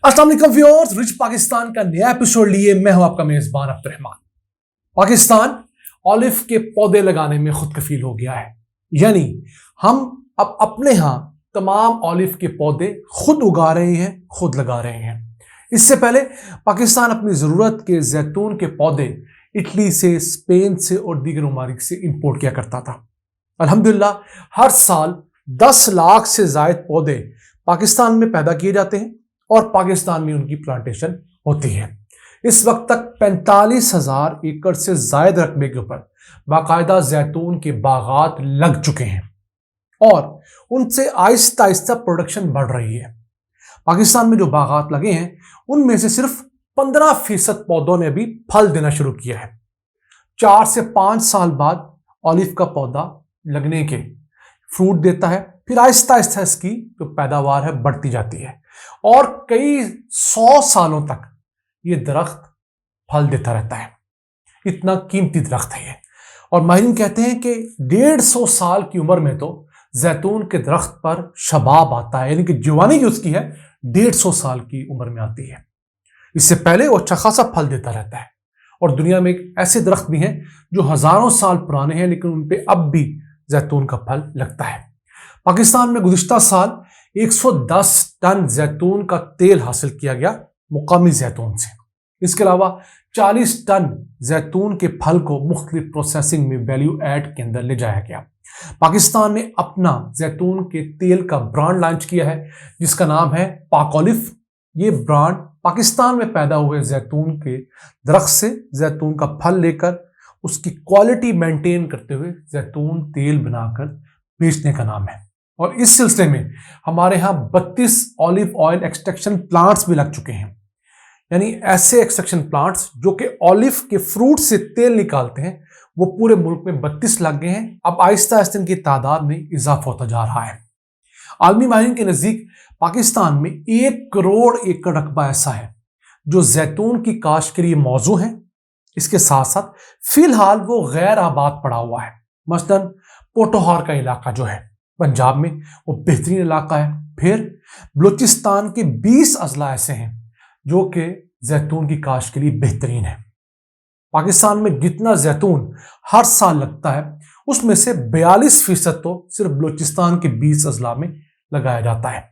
अस्सलाम वालेकुम viewers, rich Pakistan का नया एपिसोड लिए मैं हूं आपका मेजबान अब्दुर्रहमान। पाकिस्तान ऑलिव के पौधे लगाने में खुद कफील हो गया है, यानी हम अब अपने यहां तमाम ऑलिव के पौधे खुद उगा रहे हैं, खुद लगा रहे हैं। इससे पहले पाकिस्तान अपनी ज़रूरत के जैतून के पौधे इटली से, स्पेन से और दीगर ममालिक से इंपोर्ट किया करता था। अल्हम्दुलिल्लाह हर साल 10 लाख से ज़ायद पौधे पाकिस्तान में पैदा किए जाते हैं और पाकिस्तान में उनकी प्लांटेशन होती है। इस वक्त तक 45,000 एकड़ से ज्यादा रकबे के ऊपर बाकायदा जैतून के बागात लग चुके हैं और उनसे आहिस्ता आहिस्ता प्रोडक्शन बढ़ रही है। पाकिस्तान में जो बागात लगे हैं उनमें से सिर्फ 15% पौधों ने अभी फल देना शुरू किया है। 4 से 5 साल बाद ऑलिव का पौधा लगने के फ्रूट देता है, फिर आहिस्ता आहिस्ता इसकी जो पैदावार है बढ़ती जाती है और कई 100 सालों तक ये दरख्त फल देता रहता है। इतना कीमती दरख्त है ये। और माहिरीन कहते हैं कि 150 साल की उम्र में तो जैतून के दरख्त पर शबाब आता है, यानी कि जवानी जो उसकी है 150 साल की उम्र में आती है। इससे पहले वो अच्छा खासा फल देता रहता है। और दुनिया में ऐसे दरख्त भी हैं जो हजारों साल पुराने हैं लेकिन उन पर अब भी जैतून का फल लगता है। पाकिस्तान में गुज़िश्ता साल 110 टन जैतून का तेल हासिल किया गया मुकामी जैतून से। इसके अलावा 40 टन जैतून के फल को मुख्तलिफ प्रोसेसिंग में वैल्यू ऐड के अंदर ले जाया गया। पाकिस्तान ने अपना जैतून के तेल का ब्रांड लॉन्च किया है जिसका नाम है पाक ऑलिव। ये ब्रांड पाकिस्तान में पैदा हुए जैतून के दरख्त से जैतून का फल लेकर उसकी क्वालिटी मेंटेन करते हुए जैतून तेल बनाकर बेचने का नाम है। और इस सिलसिले में हमारे यहाँ 32 ऑलिव ऑयल एक्सट्रैक्शन प्लांट्स भी लग चुके हैं, यानी ऐसे एक्सट्रैक्शन प्लांट्स जो कि ऑलिव के फ्रूट से तेल निकालते हैं वो पूरे मुल्क में 32 लग गए हैं। अब आहिस्ता आहिस्ता इनकी तादाद में इजाफा होता जा रहा है। आलमी माहिरीन के नज़दीक पाकिस्तान में 1 करोड़ एकड़ रकबा ऐसा है जो जैतून की काश्त के लिए मौजू है। इसके साथ साथ फिलहाल वो गैर आबाद पड़ा हुआ है। मसलन पोटोहार का इलाका जो है पंजाब में वो बेहतरीन इलाका है। फिर बलूचिस्तान के 20 अजला ऐसे हैं जो कि जैतून की काश्त के लिए बेहतरीन है। पाकिस्तान में जितना जैतून हर साल लगता है उसमें से 42% तो सिर्फ बलूचिस्तान के 20 अजला में लगाया जाता है।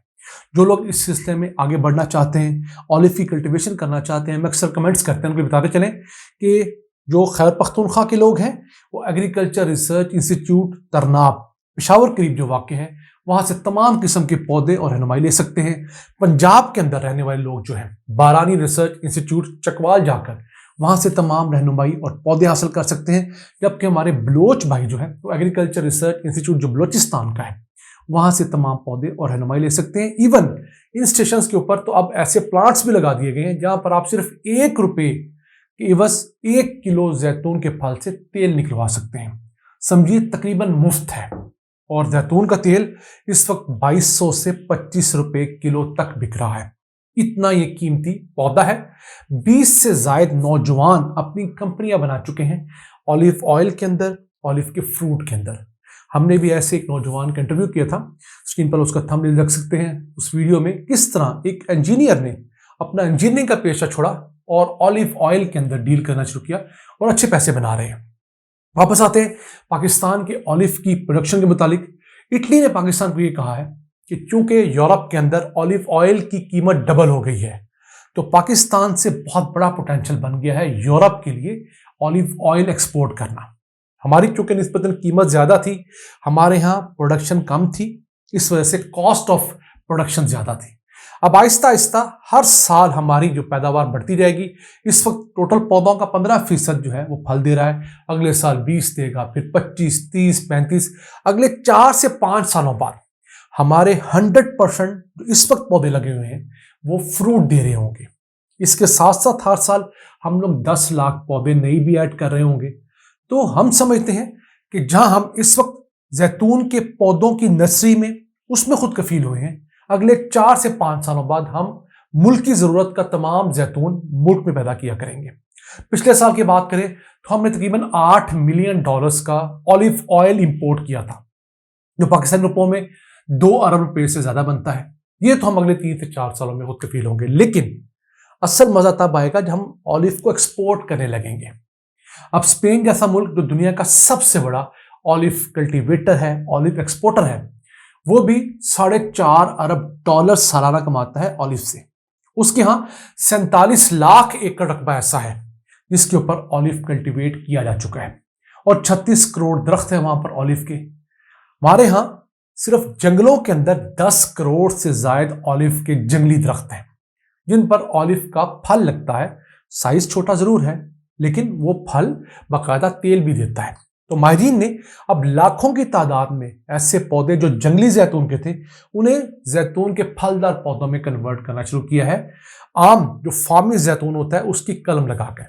जो लोग इस सिलसिले में आगे बढ़ना चाहते हैं, ऑलिव की कल्टीवेशन करना चाहते हैं, मैं अक्सर कमेंट्स करते हैं, उनको बताते चलें कि जो खैबर पख्तूनख्वा के लोग हैं वो एग्रीकल्चर रिसर्च इंस्टीट्यूट तरनाब पेशावर करीब जो वाक़ है वहाँ से तमाम किस्म के पौधे और रहनुमाई ले सकते हैं। पंजाब के अंदर रहने वाले लोग जो हैं बारानी रिसर्च इंस्टीट्यूट चकवाल जाकर वहाँ से तमाम रहनुमाई और पौधे हासिल कर सकते हैं। जबकि हमारे बलोच भाई जो है वो एग्रीकल्चर रिसर्च इंस्टीट्यूट जो बलोचिस्तान का है वहाँ से तमाम पौधे और रहनुमाई ले सकते हैं। इवन इन स्टेशन के ऊपर तो अब ऐसे प्लांट्स भी लगा दिए गए हैं जहाँ पर आप सिर्फ 1 रुपये के एवज 1 किलो जैतून के फल से तेल निकलवा सकते हैं। समझिए तकरीबन मुफ्त है। और जैतून का तेल इस वक्त 2200 से 25 रुपए किलो तक बिक रहा है। इतना ये कीमती पौधा है। 20 से ज्यादा नौजवान अपनी कंपनियां बना चुके हैं ऑलिव ऑयल के अंदर, ऑलिव के फ्रूट के अंदर। हमने भी ऐसे एक नौजवान का इंटरव्यू किया था, स्क्रीन पर उसका थंबनेल रख सकते हैं। उस वीडियो में किस तरह एक इंजीनियर ने अपना इंजीनियरिंग का पेशा छोड़ा और ऑलिव ऑयल के अंदर डील करना शुरू किया और अच्छे पैसे बना रहे हैं। वापस आते हैं पाकिस्तान के ऑलिव की प्रोडक्शन के मुतालिक। इटली ने पाकिस्तान को ये कहा है कि चूंकि यूरोप के अंदर ऑलिव ऑयल की कीमत डबल हो गई है तो पाकिस्तान से बहुत बड़ा पोटेंशियल बन गया है यूरोप के लिए ऑलिव ऑयल एक्सपोर्ट करना। हमारी चूंकि निस्बतन कीमत ज़्यादा थी, हमारे यहाँ प्रोडक्शन कम थी, इस वजह से कॉस्ट ऑफ प्रोडक्शन ज़्यादा थी। अब आहिस्ता आहिस्ता हर साल हमारी जो पैदावार बढ़ती जाएगी। इस वक्त टोटल पौधों का 15% जो है वो फल दे रहा है। अगले साल 20 देगा, फिर 25, 30, 35। अगले 4 से 5 सालों बाद हमारे 100% जो इस वक्त पौधे लगे हुए हैं वो फ्रूट दे रहे होंगे। इसके साथ साथ हर साल हम लोग 10 लाख पौधे नई भी ऐड कर रहे होंगे। तो हम समझते हैं कि जहां हम इस वक्त जैतून के पौधों की नर्सरी में उसमें खुद कफील हुए हैं, अगले 4 से 5 सालों बाद हम मुल्क की ज़रूरत का तमाम जैतून मुल्क में पैदा किया करेंगे। पिछले साल की बात करें तो हमने तकरीबन $8 मिलियन का ऑलिव ऑयल इंपोर्ट किया था, जो पाकिस्तानी रुपयों में 2 अरब रुपए से ज़्यादा बनता है। ये तो हम अगले 3 से 4 सालों में खुद कफील होंगे, लेकिन असल मजा तब आएगा जब हम ऑलिव को एक्सपोर्ट करने लगेंगे। अब स्पेन जैसा मुल्क जो दुनिया का सबसे बड़ा ऑलिव कल्टीवेटर है, ऑलिव एक्सपोर्टर है, वो भी $4.5 अरब सालाना कमाता है ऑलिव से। उसके यहां 47 लाख एकड़ रकबा ऐसा है जिसके ऊपर ऑलिव कल्टीवेट किया जा चुका है और 36 करोड़ दरख्त है वहां पर ऑलिव के। हमारे यहां सिर्फ जंगलों के अंदर 10 करोड़ से ज्यादा ऑलिव के जंगली दरख्त हैं जिन पर ऑलिव का फल लगता है। साइज छोटा जरूर है लेकिन वो फल बाकायदा तेल भी देता है। तो माहिरीन ने अब लाखों की तादाद में ऐसे पौधे जो जंगली जैतून के थे उन्हें जैतून के फलदार पौधों में कन्वर्ट करना शुरू किया है। आम जो फार्मी जैतून होता है उसकी कलम लगाकर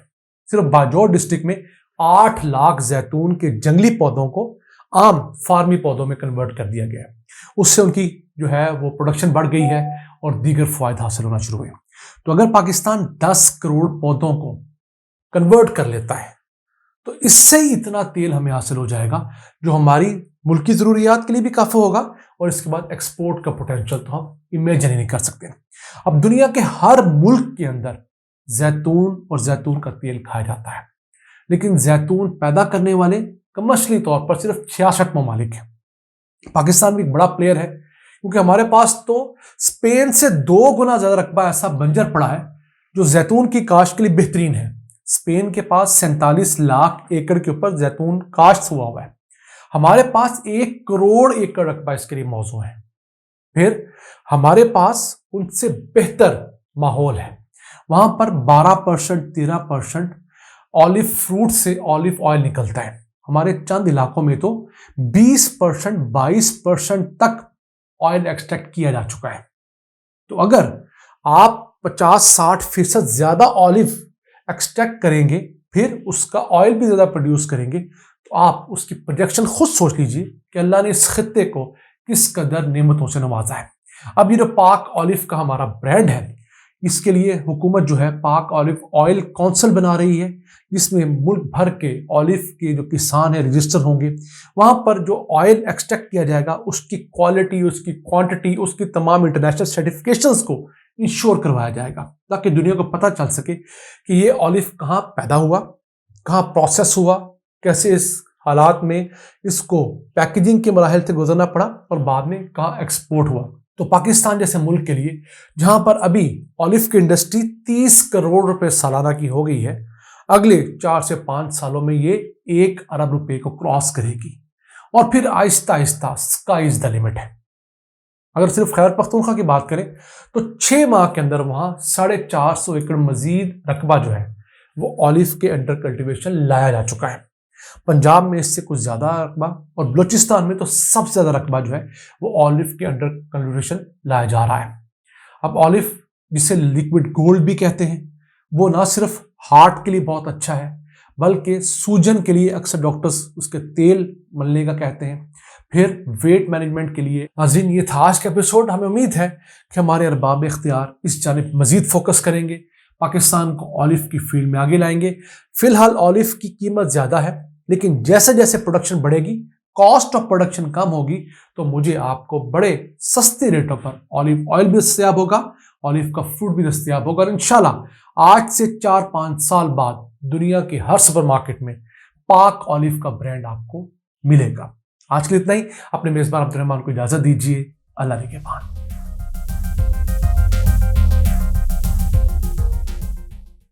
सिर्फ बाजौर डिस्ट्रिक्ट में 8 लाख जैतून के जंगली पौधों को आम फार्मी पौधों में कन्वर्ट कर दिया गया है। उससे उनकी जो है वो प्रोडक्शन बढ़ गई है और दीगर फायदे हासिल होना शुरू हुए। तो अगर पाकिस्तान 10 करोड़ पौधों को कन्वर्ट कर लेता है तो इससे ही इतना तेल हमें हासिल हो जाएगा जो हमारी मुल्क की जरूरियात के लिए भी काफी होगा और इसके बाद एक्सपोर्ट का पोटेंशियल तो हम इमेजिन ही नहीं कर सकते। अब दुनिया के हर मुल्क के अंदर जैतून और जैतून का तेल खाया जाता है, लेकिन जैतून पैदा करने वाले कमर्शियली तौर पर सिर्फ 66 ममालिक हैं। पाकिस्तान भी एक बड़ा प्लेयर है क्योंकि हमारे पास तो स्पेन से 2 गुना ज्यादा रकबा ऐसा बंजर पड़ा है जो जैतून की काश्त के लिए बेहतरीन है। स्पेन के पास 47 लाख एकड़ के ऊपर जैतून काश्त हुआ है, हमारे पास 1 करोड़ एकड़ रकबा इसके लिए मौजू है। फिर हमारे पास उनसे बेहतर माहौल है, वहां पर 12% 13% ऑलिव फ्रूट से ऑलिव ऑयल निकलता है। हमारे चंद इलाकों में तो 20% 22% तक ऑयल एक्सट्रैक्ट किया जा चुका है। तो अगर आप 50-60% ज्यादा ऑलिव एक्सट्रैक्ट करेंगे फिर उसका ऑयल भी ज्यादा प्रोड्यूस करेंगे तो आप उसकी प्रोजेक्शन खुद सोच लीजिए कि अल्लाह ने इस खित्ते को किस कदर नेमतों से नवाजा है। अब ये जो पाक ऑलिव का हमारा ब्रांड है इसके लिए हुकूमत जो है पाक ऑलिव ऑयल काउंसिल बना रही है जिसमें मुल्क भर के ऑलिव के जो किसान है रजिस्टर होंगे। वहां पर जो ऑयल एक्सट्रैक्ट किया जाएगा उसकी क्वालिटी, उसकी क्वांटिटी, उसकी तमाम इंटरनेशनल सर्टिफिकेशंस को इंश्योर करवाया जाएगा ताकि दुनिया को पता चल सके कि ये ऑलिव कहाँ पैदा हुआ, कहाँ प्रोसेस हुआ, कैसे इस हालात में इसको पैकेजिंग के मराहल से गुजरना पड़ा और बाद में कहाँ एक्सपोर्ट हुआ। तो पाकिस्तान जैसे मुल्क के लिए जहां पर अभी ऑलिव की इंडस्ट्री 30 करोड़ रुपए सालाना की हो गई है, अगले 4 से 5 सालों में ये 1 अरब रुपए को क्रॉस करेगी और फिर Aahista Aahista sky is the limit है। अगर सिर्फ खैबर पख्तूनख्वा की बात करें तो 6 माह के अंदर वहां 450 एकड़ मजीद रकबा जो है वो ऑलिव के अंडर कल्टीवेशन लाया जा चुका है। पंजाब में इससे कुछ ज्यादा रकबा और बलूचिस्तान में तो सबसे ज्यादा रकबा जो है वो ऑलिव के अंडर कल्टीवेशन लाया जा रहा है। अब ऑलिव जिसे लिक्विड गोल्ड भी कहते हैं वो ना सिर्फ हार्ट के लिए बहुत अच्छा है बल्कि सूजन के लिए अक्सर डॉक्टर्स उसके तेल मलने का कहते हैं। फिर वेट मैनेजमेंट के लिए। नाज़रीन ये था आज का एपिसोड। हमें उम्मीद है कि हमारे अरबाब इख्तियार इस जानिब मजीद फोकस करेंगे, पाकिस्तान को ऑलिव की फील्ड में आगे लाएंगे। फिलहाल ऑलिव की कीमत ज्यादा है लेकिन जैसे जैसे प्रोडक्शन बढ़ेगी, कॉस्ट ऑफ प्रोडक्शन कम होगी तो मुझे आपको बड़े सस्ते रेटों पर ऑलिव ऑयल भी दस्तयाब होगा, ऑलिव का फ्रूट भी दस्तयाब होगा और इंशाल्लाह आज से 4-5 साल बाद दुनिया के हर सुपरमार्केट में पाक ऑलिव का ब्रांड आपको मिलेगा। आज के लिए इतना ही। अपने मेजबान अब्दुल रहमान को इजाजत दीजिए। अल्लाह निगहबान।